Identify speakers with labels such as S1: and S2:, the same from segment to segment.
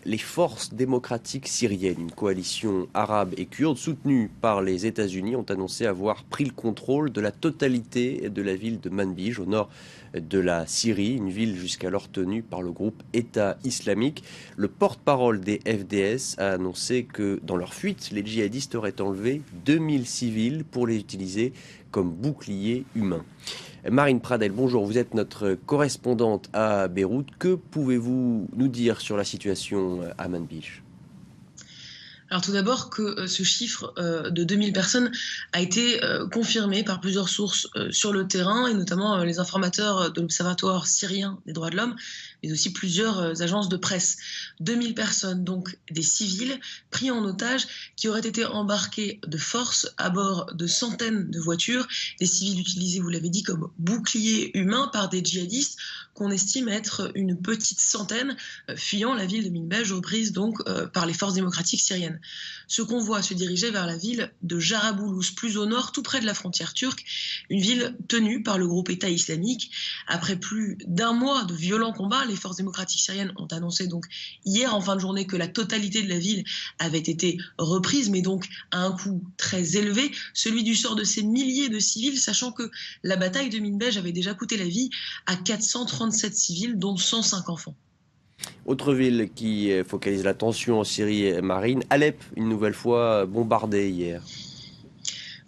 S1: les forces démocratiques syriennes, une coalition arabe et kurde soutenue par les États-Unis, ont annoncé avoir pris le contrôle de la totalité de la ville de Manbij, au nord de la Syrie, une ville jusqu'alors tenue par le groupe État islamique. Le porte-parole des FDS a annoncé que dans leur fuite, les djihadistes auraient enlevé 2000 civils pour les utiliser comme boucliers humains. Marine Pradel, bonjour, vous êtes notre correspondante à Beyrouth. Que pouvez-vous nous dire sur la situation à Manbij ?
S2: Alors tout d'abord que ce chiffre de 2000 personnes a été confirmé par plusieurs sources sur le terrain, et notamment les informateurs de l'Observatoire syrien des droits de l'homme, mais aussi plusieurs agences de presse. 2000 personnes, donc des civils pris en otage, qui auraient été embarqués de force à bord de centaines de voitures, des civils utilisés, vous l'avez dit, comme boucliers humains par des djihadistes qu'on estime être une petite centaine, fuyant la ville de Manbij, reprise donc par les forces démocratiques syriennes. Ce convoi se dirigeait vers la ville de Jarabulus, plus au nord, tout près de la frontière turque, une ville tenue par le groupe État islamique. Après plus d'un mois de violents combats, les forces démocratiques syriennes ont annoncé donc hier en fin de journée que la totalité de la ville avait été reprise, mais donc à un coût très élevé, celui du sort de ces milliers de civils, sachant que la bataille de Manbij avait déjà coûté la vie à 437 civils, dont 105 enfants.
S1: Autre ville qui focalise l'attention en Syrie marine, Alep, une nouvelle fois bombardée hier.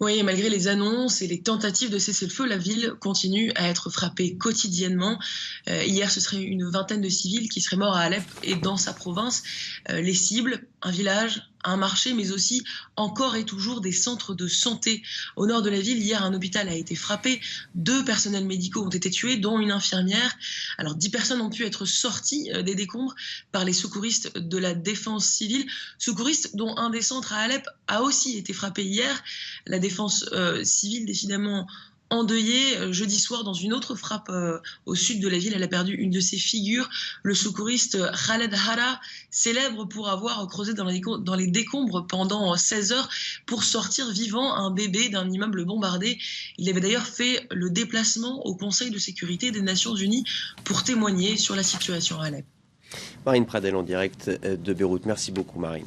S2: Oui, malgré les annonces et les tentatives de cessez-le-feu, la ville continue à être frappée quotidiennement. Hier, ce serait une vingtaine de civils qui seraient morts à Alep et dans sa province. Les cibles, un village, un marché, mais aussi encore et toujours des centres de santé. Au nord de la ville, hier, un hôpital a été frappé. 2 personnels médicaux ont été tués, dont une infirmière. Alors, 10 personnes ont pu être sorties des décombres par les secouristes de la défense civile. Secouristes dont un des centres à Alep a aussi été frappé hier. La défense civile, décidément endeuillée, jeudi soir, dans une autre frappe au sud de la ville. Elle a perdu une de ses figures. Le secouriste Khaled Hara, célèbre pour avoir creusé dans les décombres pendant 16 heures pour sortir vivant un bébé d'un immeuble bombardé. Il avait d'ailleurs fait le déplacement au Conseil de sécurité des Nations Unies pour témoigner sur la situation à Alep.
S1: Marine Pradel en direct de Beyrouth. Merci beaucoup Marine.